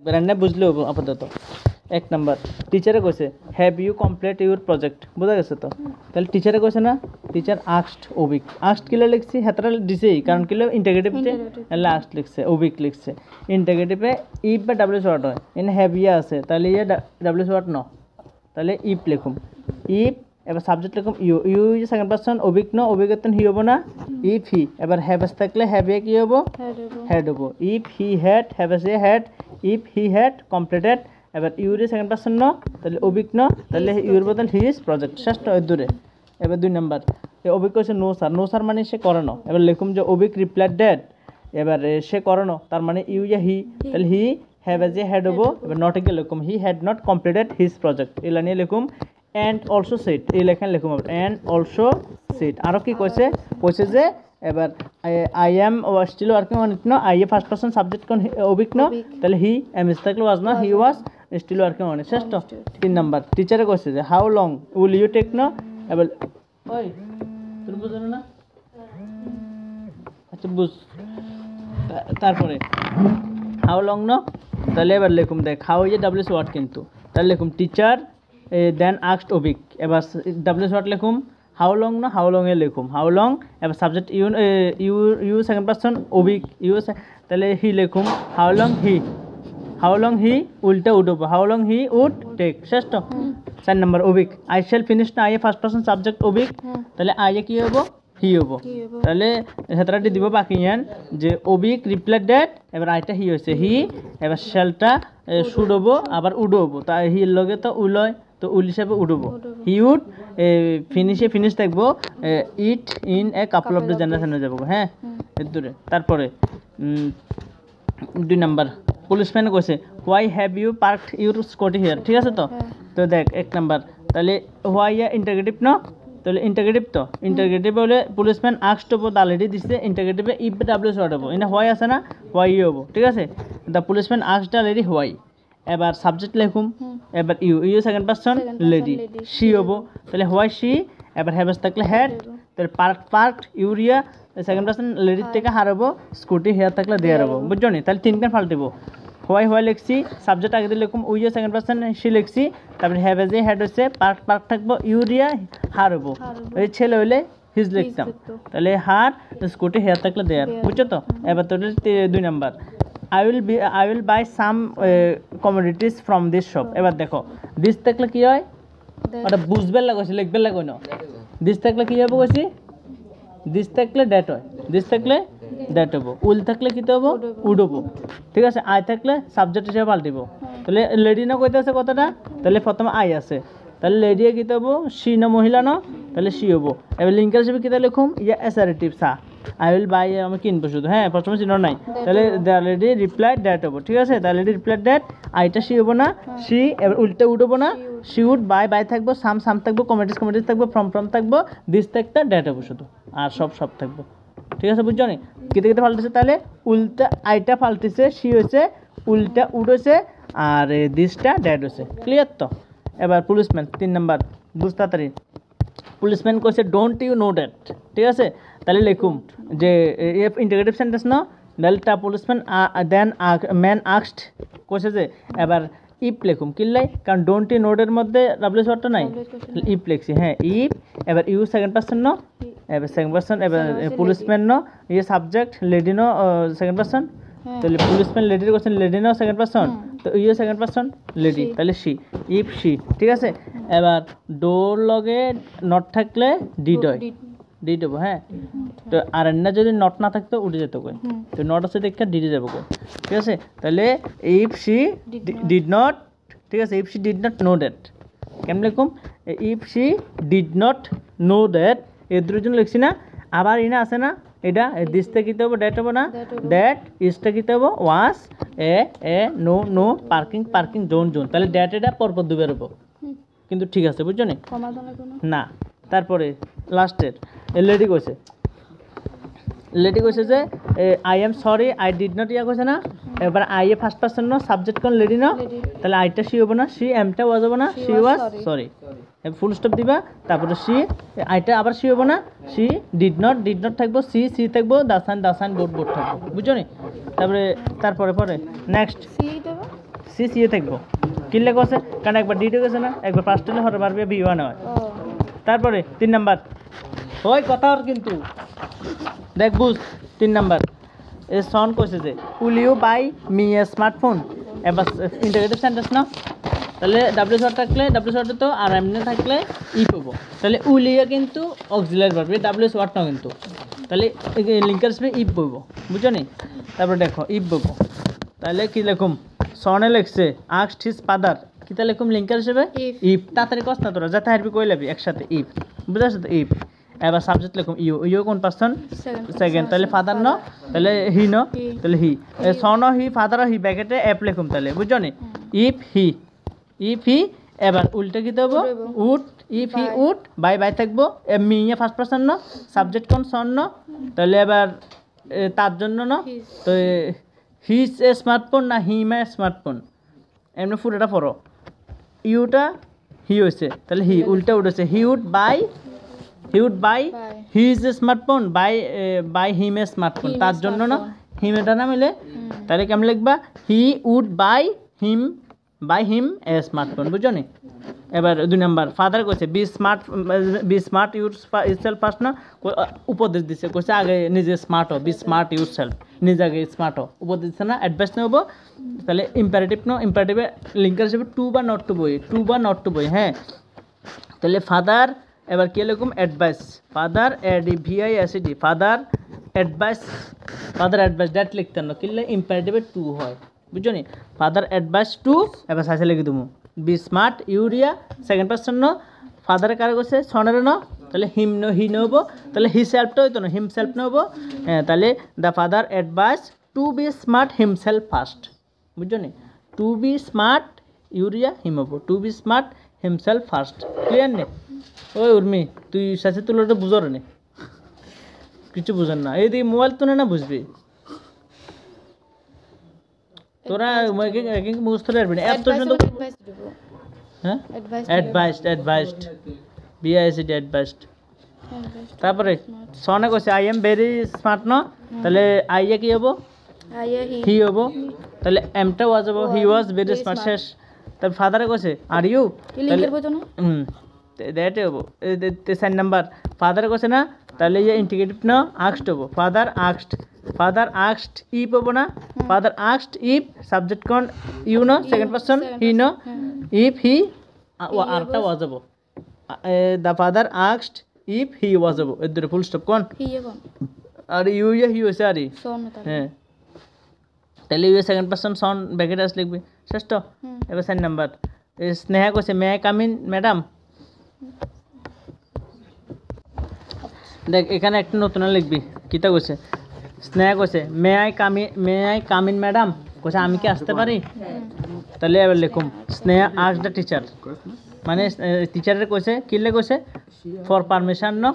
রান্না বুঝলে আপাতত। 1 নাম্বার টিচারে কইছে have you complete your project, বোঝা গেছে তো? তাহলে টিচারে কইছে না, টিচার আস্কড ওবিক, আস্কড কিলে লিখছি হেতরা দিছেই, কারণ কিলে ইন্টিগ্রেটিভে লাস্ট লিখছে, ওবিক লিখছে। ইন্টিগ্রেটিভে ইফ বা ডাব্লিউ শর্ট হয়, এনে হ্যাভ ইয়া আছে, তাহলে ইয়া ডাব্লিউ শর্ট ন, তাহলে ইফ লিখুম। ইফ এবার সাবজেক্ট লিখুম you, you is second person, ওবিক ন, ওবিকতন হি হবো না, ইফ হি। এবার হ্যাভ এস থাকলে হ্যাভ এ কি হবো, হ্যাড হবো। If he had, have has এ had, if he had completed. এবার ইউর সেকেন্ড পারসন ন, তাহলে ওবিক ন, তাহলে ইউর বদল হি ইজ প্রজেক্ট, শেষ দূরে। এবার 2 নাম্বার ওবিক কইছে নো স্যার, নো স্যার মানে সে করে না। এবার লিখুম যে ওবিক রিপ্লাইড ড্যাট, এবার সে করে না, তার মানে ইউ ইয়া হি, তাহলে হি হ্যাভ এজ এ হ্যাড হবো। এবার নট এ লিখুম he had not completed his project, এলা নিয়ে লিখুম অ্যান্ড অলসো সেট, এই লেখান লিখুম অ্যান্ড অলসো সেট। আরও কি কইছে, কইছে যে এবার I am still working on it ন, আই এ ফার্স্ট পারসন সাবজেক্ট কোন ওবিক ন, তাহলে হি এম এস থাকলে ওয়াজ না, he was still working on it, শেষ। 3 নাম্বার টিচারে কইছে যে how long will you take ন, এবার ওই তুমি বুঝো না, আচ্ছা বুঝ। তারপরে হাউ লং ন, তাহলে এবার লিখুম দেখ হাউ ইজ ডাব্লিউ ওয়ার্ড কিন্তু, তাহলে লিখুম টিচার দেন আস্কড ওবিক। এবার ডাব্লিউ ওয়ার্ড লিখুম হাউ লং না, হাউ লং এ লিখুম হাউ লং। এবার subject you you you second person ওবিক ইউ, তাহলে হি লিখুম how long he, how long he উল্টা উঠবো how long he would take, শেষ। 4 নাম্বার ওবিক আই শ্যাল ফিনিশ না, আই এ ফার্স্ট পারসন সাবজেক্ট ওবিক, তাহলে আই এ কি হবো, হি হবো। তাহলে হেতরাটি দিব বাকি ইয়ান যে ওবিক রিপ্লাইড ড্যাট, এবার আইটা হি হয়েছে হি, এবার শ্যালটা শুড হবো, আবার উড হবো, তাই হির লগে তো উলয়, তো উল হিসাবে উঠবো। হি উড ফিনিশে ফিনিশ থাকবো it in a couple of the generation হয়ে যাবো, হ্যাঁ দূরে। তারপরে 2 নাম্বার পুলিশম্যান কইছে why have you parked your scooty here, ঠিক আছে তো? তো দেখ 1 নাম্বার তাহলে হোয়াই ইন্টারগেটিভ ন, তাহলে ইন্টারগেটিভ তো, ইন্টারগেটিভ হলে পুলিশম্যান আস্কড হবো, অলরেডি দিছে ইন্টারগেটিভে ইফ ডাব্লিউ শর্ট হবো, এনে হোয়াই আছে না, হোয়াই হবো, ঠিক আছে? The policeman asked already why. এবার সাবজেক্ট লিখুম, এবার you you second person lady, she হবো, তাহলে হোয়াই শি। এবার হ্যাভেস থাকলে হ্যাড, তাহলে পার্কড ইউরিয়া সেকেন্ড পারসন লেডির থেকে হারাবো, স্কুটি হেয়ার থাকলে দেয়ার হবো, বুঝছো নি? তাহলে 3 কান ফাল্টিবো, হোয়াই হোয়াই লিখছি, সাবজেক্ট আগে দিয়ে লিখুম উইয়া সেকেন্ড পারসন শি লিখছি, তারপরে হ্যাভ এজ এ হ্যাড হচ্ছে, পার্ক থাকবো ইউরিয়া হার হবো, ওই ছেলে হইলে হিজ লিখতাম, তাহলে হার স্কুটি হেয়ার থাকলে দেয়ার, বুঝছো তো? এবার তোর 2 number I will buy some commodities from this shop. এবার দেখো দিস থাকলে কি হয়, ওটা বুঝবে লাগছে, লিখবে লাগবে না। দিস থাকলে কি হবে কইছি, দিস থাকলে ড্যাট হয়, দিস থাকলে দ্যাট হবো, উল থাকলে কি হবো, উড হবো, ঠিক আছে? আই থাকলে সাবজেক্ট হিসেবে পাল্টিব, তাহলে লেডি না কইতে আছে কথাটা, তাহলে প্রথমে আই আছে, তাহলে লেডি কি হবো, সি না মহিলা না, তাহলে সি হবো। এবার লিঙ্কার হিসেবে কিতা লিখুম, ইয়া অ্যাসারেটিভ সা, আই উইল বাই আমি কিনবো শুধু, হ্যাঁ প্রথমে চিহ্ন নাই, তাহলে দ্য লেডি রিপ্লাইড ড্যাট হবো, ঠিক আছে? দ্য লেডি রিপ্লাইড ড্যাট, আইটা সি হবো না, সি এবার উল্টে উঠবো না, সি উড বাই থাকবো, সাম থাকবো, কমেডিস থাকবো, ফ্রম থাকবো, দিস থাকতে ড্যাট হবো শুধু, আর সব থাকবো, ঠিক আছে? বুঝছো নি? কেটে পাল্টেছে, তাহলে উল্টা আইটা পাল্টেছে, সি হয়েছে, উল্টা উড হয়েছে, আর দিসটা ড্যাট হয়েছে, ক্লিয়ার তো? এবার পুলিশম্যান 3 নাম্বার বুঝ তাড়াতাড়ি, পুলিশম্যান কইছে ডোন্ট ইউ নো ড্যাট, ঠিক আছে? তাহলে লিখুম যে এফ ইন্টিগ্রেটিভ সেন্টেন্স ন, ডেল্টা পুলিশম্যান দেন ম্যান আস্কড কইছে যে, এবার ইফ লিখুম কিল্লাই, কারণ ডোন্ট ইউ নো এর মধ্যে ডাব্লিউ শর্টটা নাই, ইফ লিখছি, হ্যাঁ ইফ। এবার ইউ সেকেন্ড পারসন ন, এবার সেকেন্ড পারসন, এবার পুলিশম্যান ন, ইয়ে সাবজেক্ট লেডি ন সেকেন্ড পারসন, তাহলে পুলিশম্যান লেডির কোশ্চেন লেডি ন সেকেন্ড পারসন, তো ইয়ে সেকেন্ড পারসন লেডি, তাহলে সি, ইফ সি, ঠিক আছে? এবার ডোর লগে নট থাকলে ডিড হয়, ডিড হবো, হ্যাঁ। তো আর না যদি নট না থাকতো উঠে যেত কই, তো নট আছে দেখে ডিডে যাবো কই, ঠিক আছে? তাহলে ইফ সি ডিড নট, ঠিক আছে? If she did not know that, কেমন লিখুম, if she did not know that, এর দুজন লিখছি না, আবার ইনা আছে না, এটা দিসটা কিতে হবো, ড্যাট হবো না, দ্যাট ইজটা কিতে হবো, ওয়াস এ নো পার্কিং জোন, তাহলে ড্যাট এটা পরপর দুবার হবো, কিন্তু ঠিক আছে, বুঝছো নি? না। তারপরে লাস্টের লেডি কইছে যে I am sorry I did not ইয়া কইছে না, এবার আই এ ফার্স্ট পারসন ন, সাবজেক্ট কোন লেডি ন, তাহলে আইটা সি হবো না, সি এমটা ওয়াজ হবো না, C was sorry, full stop দিবা, তারপরে সি আইটা আবার সি হবো না, সি ডিড নট থাকবো, সি থাকবো, দাসান বোর্ড থাকবো, বুঝছো নি? তারপরে পরে নেক্সট সি সি থাকবো কিনলে কছে কারণ একবার ডিটে গেছে না একবার ফার্স্ট হলে হরে পারবে বি ওয়ান হয় তারপরে 3 নাম্বার ওই কথা আর কিন্তু দেখ বুঝ 3 নাম্বার এ সন কইছে যে will you buy me a smartphone এবার ইন্টিগ্রেটেড সেন্টেন্স না তাহলে ডাব্লিউ শর্ট থাকলে ডাব্লিউ শর্টে তো আর এমনি থাকলে ই পাবো তাহলে উইল ইউ কিন্তু অক্সিলারি ভার্ব ডাব্লিউ শর্ট না কিন্তু তাহলে লিঙ্কার হিসেবে ইফ বইব বুঝছো নি তারপর দেখো ইফ বইব তাহলে কি লিখুম সনে লিখছে আস্কড হিজ ফাদার কিতা লিখুম লিঙ্কার হিসেবে ইফ তাড়াতাড়ি কষ্ট না তোরা যাতে হারবি কই লাবি একসাথে ইফ বুঝাছ তো ইফ এবার সাবজেক্ট লিখুম ইউ ইউ কোন পারসন সেকেন্ড তাহলে ফাদার ন তাহলে হি ন তাহলে হি সন হি ফাদার হি ব্র্যাকেটে অ্যাপ লিখুম তাহলে বুঝছো নি ইফ হি এবার উল্টে কি দেবো would if he would buy buy থাকবো মি ইয়ে ফার্স্ট পারসন ন সাবজেক্ট কোন সন ন তাহলে এবার তার জন্য ন তো হিজ এ স্মার্টফোন না হিম এ স্মার্টফোন এমনি পুরোটা পড়ো ইউটা হি হয়েছে তাহলে হি উল্টা উঠেছে he would buy his a smartphone buy him a smartphone তার জন্য না হিম এটা না মিলে তাহলে কেমন লিখবা he would buy him a smartphone বুঝছো নি এবার 2 নাম্বার ফাদার কইছে বি স্মার্ট ইউরসেলফ ফার্স্ট না উপদেশ দিছে কইছে আগে নিজে স্মার্ট হও বি স্মার্ট ইউরসেলফ নিজে আগে স্মার্ট হও উপদেশ দিছে না অ্যাডভাইস নেব তাহলে ইম্পারেটিভে লিঙ্কার হিসেবে টু বা নট টু বই হ্যাঁ তাহলে ফাদার এবার কি লিখুম advice father ADVICE father advice that লিখতে না কিনলে ইম্পারেটিভে টু হয় বুঝছো নি ফাদার অ্যাডভাইস টু এবার সাইসে লিখে দেবো বি স্মার্ট ইউরিয়া সেকেন্ড পারসন ন ফাদারের কার করছে সনের ন তাহলে হি নেবো তাহলে হি সেলফটা হইতো না হিমসেলফ নেবো হ্যাঁ তাহলে the father advise to be smart himself first বুঝছো নি টু বি স্মার্ট ইউরিয়া হিম হবো to be smart himself first clear নে ওই উর্মি তুই সাথে তুলোটা বুঝর নে কিছু বুঝেন না এই দিকে মোবাইল তো না বুঝবি তোরা মুখস্থ রাখবি না এত সুন্দর হ্যাঁ অ্যাডভাইসড BICD অ্যাডভাইসড তারপরে সনে কইছে আই এম ভেরি স্মার্ট ন তাহলে আইয়া কি হবো হি হবো তাহলে এমটা ওয়াজ হবো হি ওয়াজ ভেরি স্মার্ট শেষ তারপর ফাদারে কইছে আর ইউ দ্যাট হবো 4 নাম্বার ফাদারে কইছে না তাহলে এই ইন্টিগ্রেটিভ ন আস্কড হবো ফাদার আস্কড ইফ হবো না ফাদার আস্কড ইফ সাবজেক্ট কোন ইউ ন সেকেন্ড পারসন হি ন ইফ হি আরটা ওয়াজ হবো the father asked if he was হবো এর ধরে ফুল স্টপ কোন আর ইউ ইয়া হি হইছে আর হ্যাঁ তাহলে you second person son bracket us লিখবি শেষ তো এবার 4 নাম্বার স্নেহা কইছে may I come in madam দেখ এখানে একটা নতুন লিখবি কিতা কইছে স্নেহা কইছে may I come in madam কইছে আমি কি আসতে পারি তাহলে এবার লিখুম স্নেহা আস্ক দ্য টিচার মানে টিচারের কইছে কিলে কইছে ফর পারমিশন ন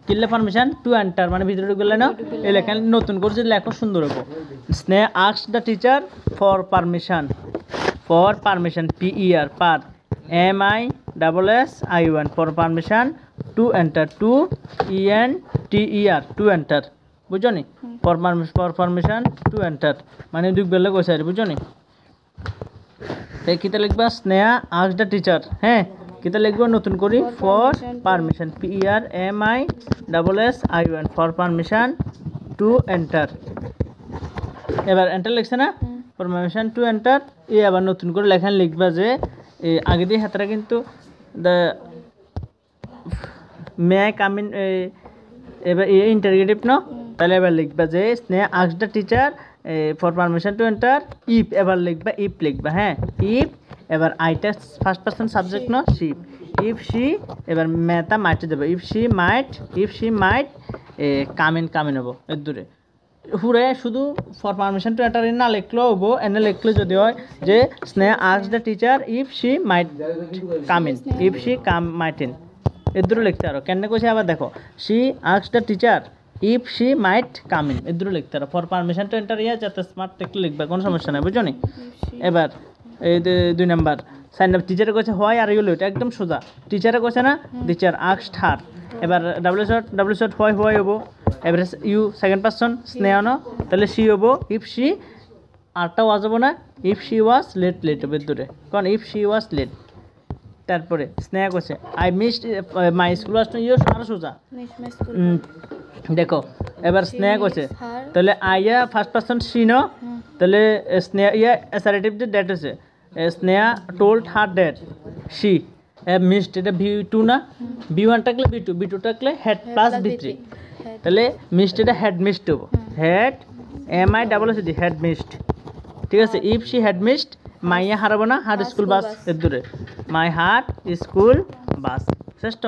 কিলে পারমিশন টু এন্টার মানে ভিতরে ঢুকলে না এই লেখা নতুন করে যদি লেখো সুন্দর হবে Sneha ask the teacher for permission PER per MISSION for permission to enter TU enter বুঝছো নি ফর পারমিশন টু এন্টার মানে দুই বেলা কইছে আর বুঝছো নি তাই কিতা লিখবা স্নেহা আস্ক দ্য টিচার হ্যাঁ কিতা লিখবো নতুন করি for permission PER MISSION for permission to enter এবার এন্টার লিখছে না ফর পারমিশন টু এন্টার আবার নতুন করে লেখান লিখবা যে আগে দিয়ে হাতরা কিন্তু the may I come in এবার ইন্টারগেটিভ ন তাহলে এবার লিখবা যে Sneha ask the teacher for permission to enter if এবার লিখবা হ্যাঁ ইফ এবার আইটা ফার্স্ট পারসন সাবজেক্ট ন শিপ ইফ শি এবার মেটা মাইটে যাবে if she might come in হবো এর দূরে হুরে শুধু ফর পারমিশন টু এন্টার না লিখলেও হবো এনে লিখলে যদি হয় যে Sneha ask the teacher if she might might in এর দূরে লিখতে পারো কেন কইছে আবার দেখো she ask the teacher if she might come in এর দূরে লিখতে পারো ফর পারমিশন টু এন্টার যাতে স্মার্ট টেক্সট লিখবে কোনো সমস্যা নাই বুঝছো নি এবার এই 2 নাম্বার সাইন আপ টিচারে কইছে হোয়াই আর ইউ লেট একদম সোজা টিচারে কইছে না টিচার আস্কড হার এবার ডাব্লিউ শর্ট হোয়াই হবো এবার ইউ সেকেন্ড পারসন স্নেহা ন তাহলে শি হবো ইফ শি আরটা ওয়াজ হবে না, if she was late late হবে দূরে, কারণ ইফ শি ওয়াজ লেট। তারপরে স্নেহা করছে আই মিসড মাই স্কুল আসতো ইয়ে আরো সোজা। দেখো এবার স্নেহা করছে, তাহলে আইয়া ফার্স্ট পার্সন সি নো, তাহলে স্নেহা ইয়া অ্যাসারেটিভ যে ড্যাট হচ্ছে, Sneha told her dad she missed, এটা ভি2 না, ভি1 থাকলে ভি2 থাকলে হেড প্লাস ভি3, তাহলে মিসড এটা হেড মিসড হবো, হেড MISSED হেড মিসড। ঠিক আছে, ইফ শি হেড মিসড মাইয়া হারাবো না, হার স্কুল বাস এর দূরে, মাই হার্ট স্কুল বাস শ্রেষ্ঠ।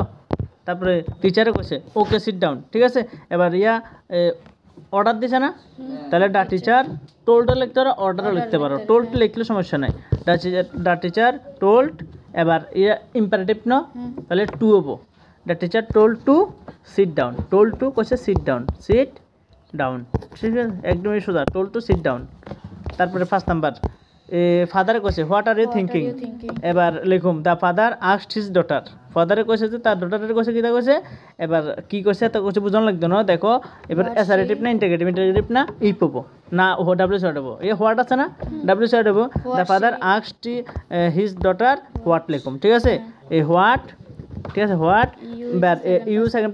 তারপরে টিচারে কইছে ওকে সিট ডাউন। ঠিক আছে, এবার ইয়া অর্ডার দিছে না, তাহলে দ্য টিচার টোল্ডও লিখতে পারো, অর্ডারও লিখতে পারো, টোল্ড লিখলে সমস্যা নাই। দ্য টিচার টোল্ড, এবার ইয়া ইম্পারেটিভ ন, তাহলে টু হবো, the teacher told to sit down, told to কইছে সিট ডাউন, সিট ডাউন। ঠিক আছে, একদমই সোজা, টোল্ড টু সিট ডাউন। তারপরে 5 নাম্বার ফাদারে কইছে হোয়াট আর ইউ থিঙ্কিং, এবার লিখুম the father asked his daughter, ফাদারে কইছে যে তার ডটারের কইছে কিটা কইছে, এবার কি কইছে তা কইছে বুঝানো লাগতো না। দেখো এবার অ্যাসারেটিভ না ইন্টারগেটিভ, ইন্টারগেটিভ না ইপ হবো না, ও ডাব্লিউ সাইড হবো, এই হোয়াট আছে না ডাব্লিউ সাইড হবো, the father asked his daughter what লিখুম। ঠিক আছে, এই হোয়াট, ঠিক আছে হোয়াট, এবার ইউ সেকেন্ড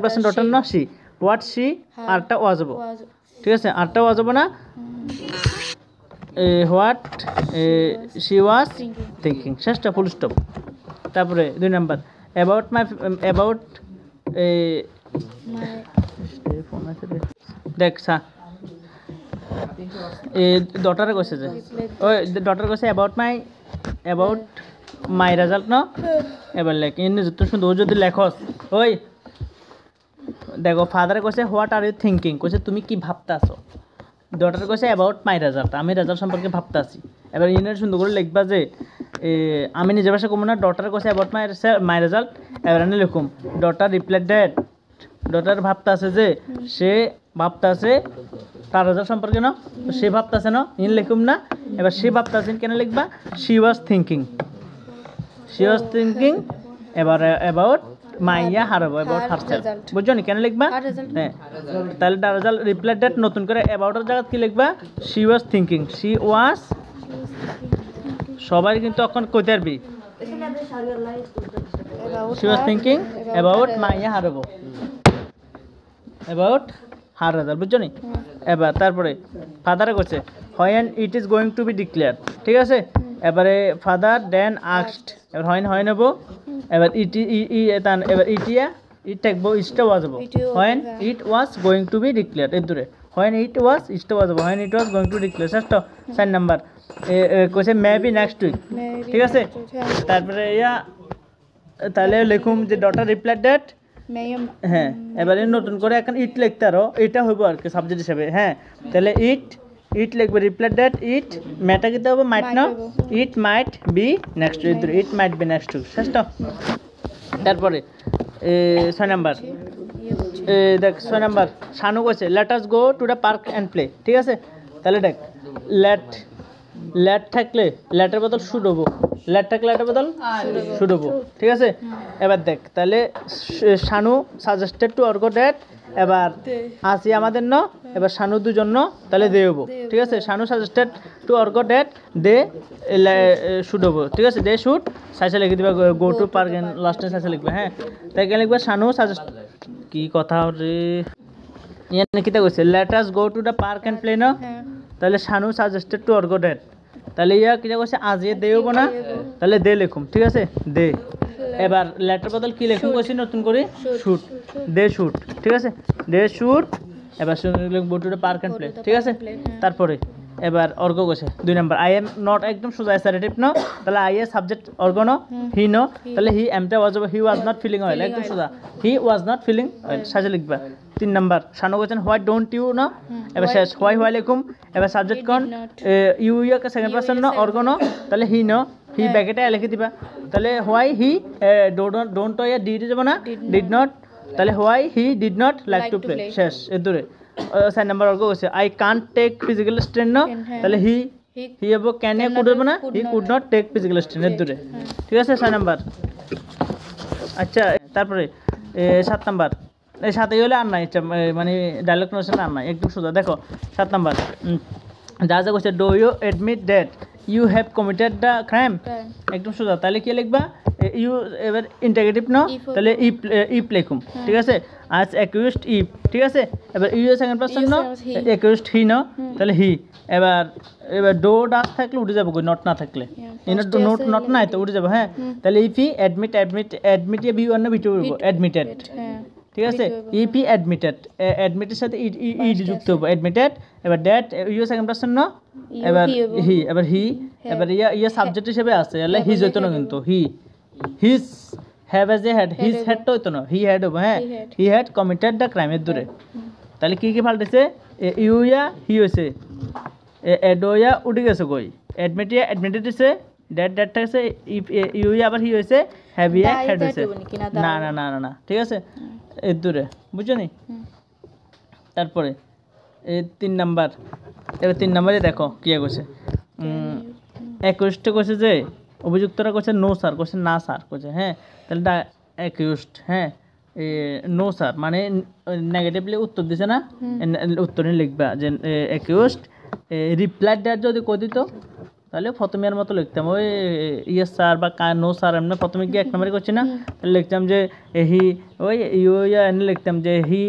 পারসন ডটার না সি, হোয়াট সি আরটা ওয়াজ হবো। ঠিক আছে, আরটা ওয়াজ হবো না, হোয়াট শি ওয়াজ থিঙ্কিং শেষটা ফুল স্টপ। তারপরে 2 নাম্বার অ্যাবাউট মাই অ্যাবাউট দেখ সা ডটারে কইছে যে ওই ডটার কইছে অ্যাবাউট মাই রেজাল্ট ন, এবার লেখ এনে যত সুন্দর যদি লেখস। ওই দেখো ফাদারে কইছে হোয়াট আর ইউ থিঙ্কিং, কইছে তুমি কি ভাবতে আছো, ডটার কইছে অ্যাবাউট মাই রেজাল্ট, আমি রেজাল্ট সম্পর্কে ভাবতে আছি। এবার ইনের সুন্দর করে লিখবা যে আমি নিজের ভাষা কমু না, ডটার কইছে অ্যাবাউট মাই রেজাল্ট, এবার আমি লিখুম ডটার রিপ্লাই ড্যাট, ডটার ভাবতে আছে যে সে ভাবতে আছে তার রেজাল্ট সম্পর্কে না, তো সে ভাবতে আছে না, ইন লিখুম না। এবার সে ভাবতে আছেন কেন লিখবা, শি ওয়াজ থিঙ্কিং, এবার অ্যাবাউট মাইয়া হারাবো, অ্যাবাউট হারসেলফ, বুঝছো নি কেন লিখবা, হ্যাঁ তাহলে দ্য রেজাল্ট রিপ্লাই ড্যাট নতুন করে অ্যাবাউটের জায়গা কি লিখবা, she was thinking, she was, সবাই কিন্তু এখন কইতে পারবি, শি ওয়াজ থিঙ্কিং অ্যাবাউট মাইয়া হারাবো, অ্যাবাউট হার রেজাল্ট, বুঝছো নি। এবার তারপরে ফাদারে করছে when it is going to B declare. ঠিক আছে, এবারে ফাদার দেন আস্কড, এবার হয় নেবো, এবার এবার ইট থাকবো, ইটটা ওয়াজ হবো, when it was going to B declare এর দূরে, হোয়েন ইট ওয়াজ ইটটা ওয়াজ হবো, when it was going to declare শেষটা। 4 নাম্বার কইছে মেবি নেক্সট উইক। ঠিক আছে, তারপরে ইয়া তাহলে লিখুম যে ডটার রিপ্লাই ড্যাট, হ্যাঁ এবারে নতুন করে এখন ইট লিখতে আরো, এটা হইব আর কি সাবজেক্ট হিসেবে। হ্যাঁ তাহলে ইট লিখবে রিপ্লাই ড্যাট, ইট ম্যাটা কিতে হবে মাইট না, it might be next week, it might be next week শেষটা। তারপরে 6 নাম্বার দেখ 6 নাম্বার শানু কইছে let us go to the park and play. ঠিক আছে, তাহলে দেখ লেট থাকলে লেটের বদল শুড হবো, লেট থাকলে লেটের বদল শুড হবো। ঠিক আছে, এবার দেখ তাহলে শানু সাজেস্টেড টু অর্গ ড্যাট, এবার আসি আমাদের ন, এবার শানু দুজন ন, তাহলে দে হবো। ঠিক আছে, শানু সাজেস্টেড টু অর্গ ড্যাট দে শুড হবো। ঠিক আছে, দে শুড সাইসে লিখে দিবা, গো টু পার্ক এন্ড লাস্টে সাইসে লিখবে। হ্যাঁ তাই কেন লিখবা শানু সাজেস্ট, কি কথা রে ইয়ানে কিতা কইছে let us go to the park and play ন, তাহলে শানু সাজেস্টেড টু অর্গ ড্যাট, তাহলে ইয়া কিটা কইছে আজ এ দে হবো না, তাহলে দে লিখুম। ঠিক আছে, দে, এবার লেটার বদল কি লিখুম কইছি নতুন করে শুট, দে শুট। ঠিক আছে, দে শুট, এবার লিখবো to the park and play. ঠিক আছে, তারপরে এবার অর্গ কইছে 2 নাম্বার আই এম নট, একদম সোজা অ্যাসারেটিভ ন, তাহলে আই এ সাবজেক্ট অর্গ ন, হি ন, তাহলে হি এমটা ওয়াজ হবে, হি ওয়াজ নট ফিলিং অয়েল, একদম সোজা হি ওয়াজ নট ফিলিং অয়েল সাজে লিখবা। 3 নাম্বার শানু কইছেন হোয়াই ডোন্ট ইউ ন, এবার শেষ হোয়াই লিখুম, এবার সাবজেক্ট কোন ইউ ইয়াকে সেকেন্ড পারসন ন, অর্গ ন, তাহলে হি ন, হি ব্যাকেটে লিখে দিবা, তাহলে হোয়াই হি ডোন্ট ইয়া ডিড যাব না, ডিড নট, তাহলে why he did not like to play শেষ এর দূরে। 4 নাম্বার অর্গ কইছে I can't take physical strain ন, তাহলে হি হবো ক্যান এ কুড হবে না, he could not take physical strain এর দূরে। ঠিক আছে 6 নাম্বার। আচ্ছা তারপরে 7 নাম্বার, এই 7 হলে আর নাই, মানে ডায়লগ নোশন আর নাই, একদম সোজা। দেখো 7 নাম্বার যা যা কইছে do you admit that you have committed the crime একদম সোজা তাহলে কি লিখবা ইউ এবার ইন্টারগেটিভ ন তাহলে ইফ লিখুম ঠিক আছে আজ অ্যাকিউজড ইফ ঠিক আছে এবার ইউ সেকেন্ড পারসন ন অ্যাকিউজড হি ন তাহলে হি এবার এবার ডো ডাস থাকলে উঠে যাবো নট না থাকলে এনে নোট নট নাই তো উঠে যাবো হ্যাঁ তাহলে if he admit V one না ভি টু বলবো অ্যাডমিটেড ঠিক আছে ইফ হি অ্যাডমিটের সাথে ই যুক্ত হবে অ্যাডমিটেড এবার দ্যাট ইউ সেকেন্ড পারসন ন এবার হি এবার ইয়া সাবজেক্ট হিসেবে আছে এলে হিজ হইতো না কিন্তু his have has A head his head তো হইতো না হি হেড হবে হ্যাঁ he had committed the crime এর দূরে তাহলে কি পাল্টেছে ইউ ইয়া হি হয়েছে এডো ইয়া উঠে গেছে কই অ্যাডমিটেড হয়েছে ড্যাট থাকছে ইউ ইয়া আবার হি হয়েছে হ্যাভ ইয়া হেড হয়েছে না না না না না ঠিক আছে এর দূরে বুঝছো নি তারপরে এই 3 নাম্বার এবার 3 নম্বরে দেখো কি কইছে অ্যাকিউজড কইছে যে অভিযুক্তরা কইছে নো স্যার কইছে না স্যার কইছে হ্যাঁ তাহলে দা অ্যাকিউজড হ্যাঁ নো স্যার মানে নেগেটিভলি উত্তর দিছে না উত্তরে লিখবা যে অ্যাকিউজড রিপ্লাই দ্যাট যদি কই দিত তাহলে প্রথমের মতো লিখতাম ওই ইয়েস স্যার বা নো স্যার এমনি প্রথমে গিয়ে 1 নম্বরে করছি না তাহলে লিখতাম যে হি ওই ইউ ইয়া এনে লিখতাম যে হি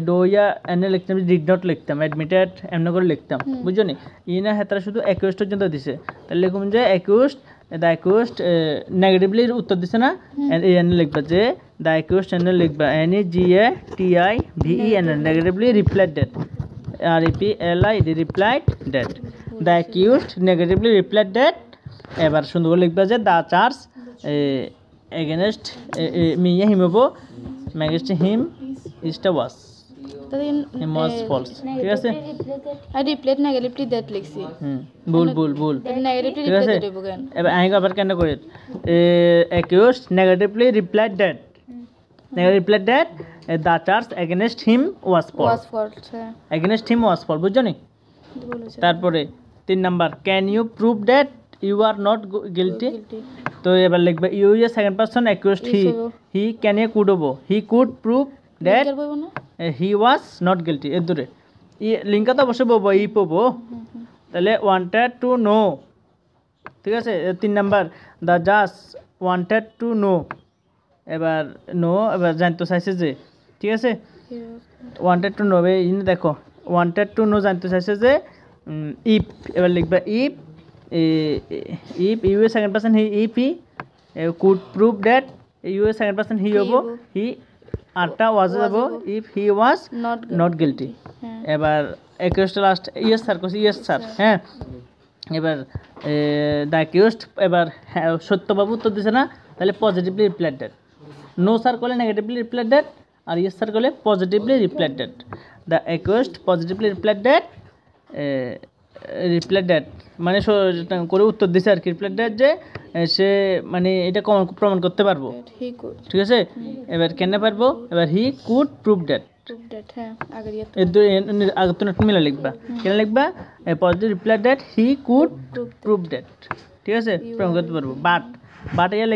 ডো ইয়া এনে লিখতাম যে ডিড নট লিখতাম অ্যাডমিটেড এমনি করে লিখতাম বুঝছো নি ইনা হেতারা শুধু অ্যাকিউজড পর্যন্ত দিছে তাহলে লিখুন যে অ্যাকিউজড দ্য অ্যাকিউজড নেগেটিভলি উত্তর দিছে না এনে লিখবা যে দ্য অ্যাকিউজড এনে লিখবা N E G A T I V E N negatively replied that R E P L I D replied that the accused negatively replied that এবার সুন্দর লিখবা যে the charge against me him হবো against him is the was him was false ঠিক আছে আর replied negatively that লিখছি ভুল negatively ঠিক আছে দেব কেন এবার আইগো আবার কেন করি accused negatively replied that the charge against him was false against him was false বুঝছো নি তারপরে 3 number can you prove that you are not guilty তো এবার লিখবে you is second person accused he can you could হবো he could prove that he was not guilty এর দূরে লিঙ্কা তো অবশ্যই বলবো ই পাবো তাহলে ওয়ান্টেড টু নো ঠিক আছে 3 নাম্বার দ্য জাজ ওয়ান্টেড টু নো এবার এবার জানতে চাইছে যে ঠিক আছে ওয়ান্টেড টু নো দেখো ওয়ান্টেড টু নো জানতে চাইছে যে ইফ এবার লিখবা if you a second person if he could prove that you a second person he হবো হি আরটা ওয়াজ যাবো if he was not guilty এবার অ্যাকিউজড লাস্ট ইয়েস স্যার কইছে ইয়েস স্যার হ্যাঁ এবার দ্য অ্যাকিউজড এবার সত্যবাবু উত্তর দিছে না তাহলে positively replied that no sir করলে নেগেটিভলি রিপ্লাইড দ্যাট আর ইয়েস স্যার করলে positively replied that the accused positively replied that মানে করে উত্তর দিছে আর কি রিপ্লাইড দ্যাট যে সে মানে এটা প্রমাণ করতে পারবো ঠিক আছে এবার কেন পারবো এবার হি কুড প্রুভ দ্যাট আগে তো মিলা লিখবা কেন লিখবা positive replied that he could prove that ঠিক আছে প্রমাণ করতে পারবো বাট ইয়া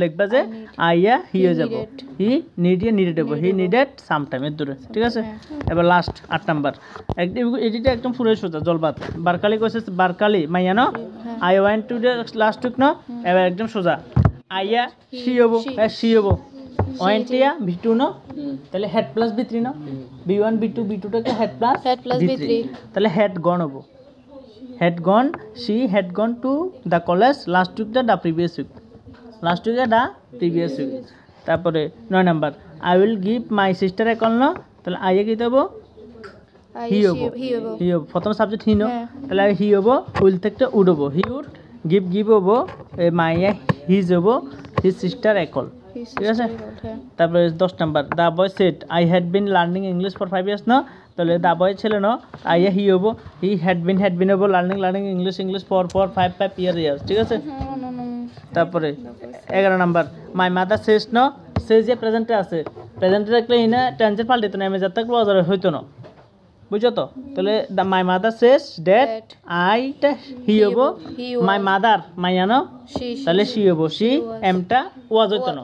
লিখবা যে আইয়া হি হয়ে যাবো হি নিডেড হবো হি নিডেড সামটাইম এর দূরে ঠিক আছে এবার লাস্ট 8 নাম্বার এডিটা একদম পুরো সোজা জলবাত বারকালি কইছে বারকালি মাইয়া ন I went to the last week ন এবার একদম সোজা আইয়া সি হবো ওয়েন্টিয়া ভি2 ন তাহলে হেড প্লাস ভি3 ন ভি1 ভি2 ভি2টাকে হেড প্লাস ভি3 তাহলে হেড গন হবো head gone she had gone to the college last week the previous week তারপরে 9 number I will give my sister a call না তাহলে আইয়া কি দেবো হি হবো প্রথম সাবজেক্ট হি ন তাহলে হি হবো উইল থেকে উড হবো হি উড গিভ হবো মাইয়া হিজ হবো হিজ সিস্টার এ কল ঠিক আছে তারপরে 10 number the boy said I had been learning English for 5 years না তাহলে দ্য বয় ছিল না আইয়া হি হবো হি হ্যাড বিন হবো লার্নিং ইংলিশ ফর 5 ইয়ার্স ঠিক আছে তারপরে 11 নাম্বার মাই মাদার সেজ ন সেজ যে প্রেজেন্টে আছে প্রেজেন্টে রাখলে ইনা টেন্সের পাল্টিতো না আমি যত থাকলে অজার হইতো না বুঝছো তো তাহলে মাই মাদার সেজ দ্যাট আইটা হি হবো মাই মাদার মাইয়া ন তাহলে সি হবো সি এমটা ওয়াজ হইতো না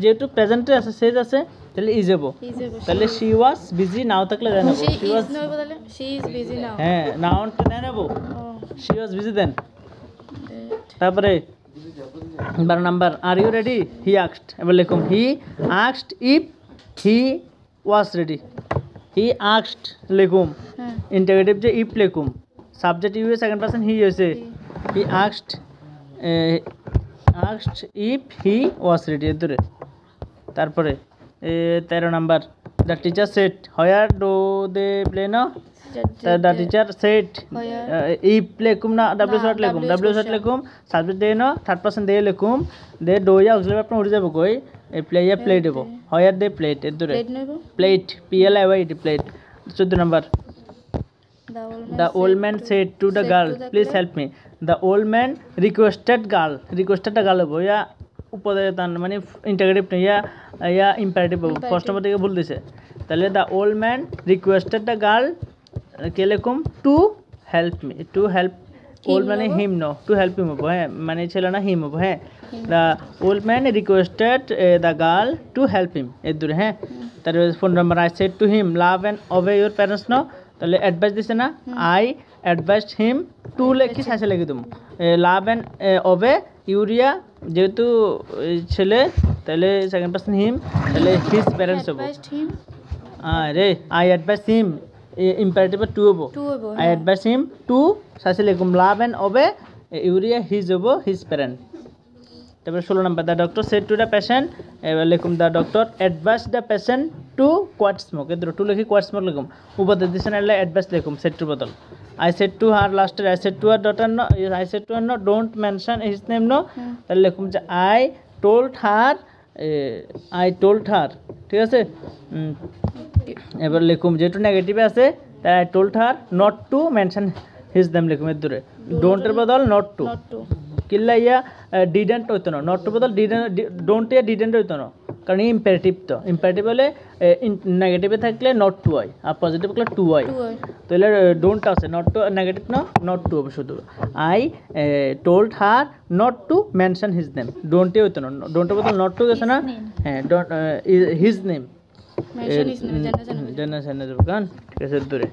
যেহেতু প্রেজেন্টে আছে সেজ আছে তাহলে ইজ হবো Is able. তাহলে শি ওয়াজ বিজি নাও থাকলে দেন হবো She she is was no বদলে she is busy now. হ্যাঁ নাউনটা দেন হবো Oh. She was busy then That. তারপরে 12 number are you ready he asked এবার লিখুন he asked if he was ready he asked লিখুন হ্যাঁ ইন্টারোগেটিভ যে if লিখুন সাবজেক্ট ইউ এর সেকেন্ড পারসন হি হয়েছে he asked if he was ready এর ধরে তারপরে 13 number the teacher said where do they play না দ্য টিচার সেট ইফ লিখুম না ডাব্লিউ শর্ট লিখুম ডাব্লিউ শর্ট লিখুম সাবজেক্ট দে না থার্ড পারসন দে লিখুম দে ডো ইয়া অক্সিলারি আপনি উঠে যাব কই এই প্লে ইয়া প্লে দেব হোয়ার দে প্লেট এর ধরে Plate নইব played P L I Y T played 14 number The old man said to the girl, please help me. The old man requested the girl হবো ইয়া উপদেশান মানে ইন্টারোগেটিভ না ইয়া imperative হবো প্রশ্ন থেকে ভুল দিছে তাহলে the old man requested the girl কে লিখুম to help me to help old মানে him no to help him হবো হ্যাঁ মানে ছেলে না হিম হবো হ্যাঁ the old man requested the girl to help him এর দূরে হ্যাঁ তারপরে 4 number I said to him love and obey your parents no তাহলে অ্যাডভাইস দিছে না আই অ্যাডভাইসড হিম টু লেখি শেষে লিখে দেবো লাভ অ্যান্ড অবে ইউরিয়া যেহেতু ছেলে তাহলে সেকেন্ড পার্সন হিম তাহলে হিজ প্যারেন্টস হবো Advised him রে I advise him imperative to হবো to হইব আই অ্যাডভাইস হিম টু শেষে লিখুম লাভ অ্যান্ড অবে ইউরিয়া হিজ হবো হিজ প্যারেন্ট তারপরে 16 number the doctor said to the patient এবার লিখুম the doctor advise the patient to quit smoke এদের টু লিখি কোয়াট স্মোক লিখুম উপদেশ দিচ্ছেন এলে অ্যাডভাইস লিখুম সেট টুর বদল আই সেড টু হার লাস্টের I said to her daughter no I said to her no don't mention his name no তাহলে লিখুম যে আই টোল্ড হার ঠিক আছে এবার লিখুম যেহেতু নেগেটিভে আছে তাই I told her not to mention his name লিখুম এর দূরে ডোন্টের বদল নট টু not to কিল্লা ইয়া ডিডেন্ট হইতো না নট টু বদল ডোন্ট ইয়া ডিডেন্ট হইতো না কারণ ইম্পারেটিভ তো ইম্পারেটিভ হলে নেগেটিভে থাকলে নট টু হয় আর পজিটিভ থাকলে টু হয় to হয় তাহলে ডোন্ট আছে নট টু নেগেটিভ না নট টু হবে শুধু I told her not to mention his name ডোন্টে হইতো না ডোন্টের বদল নট টু গেছে না হ্যাঁ don't his name mention his name জানা জানা জানা দেবো কারণ ঠিক আছে দূরে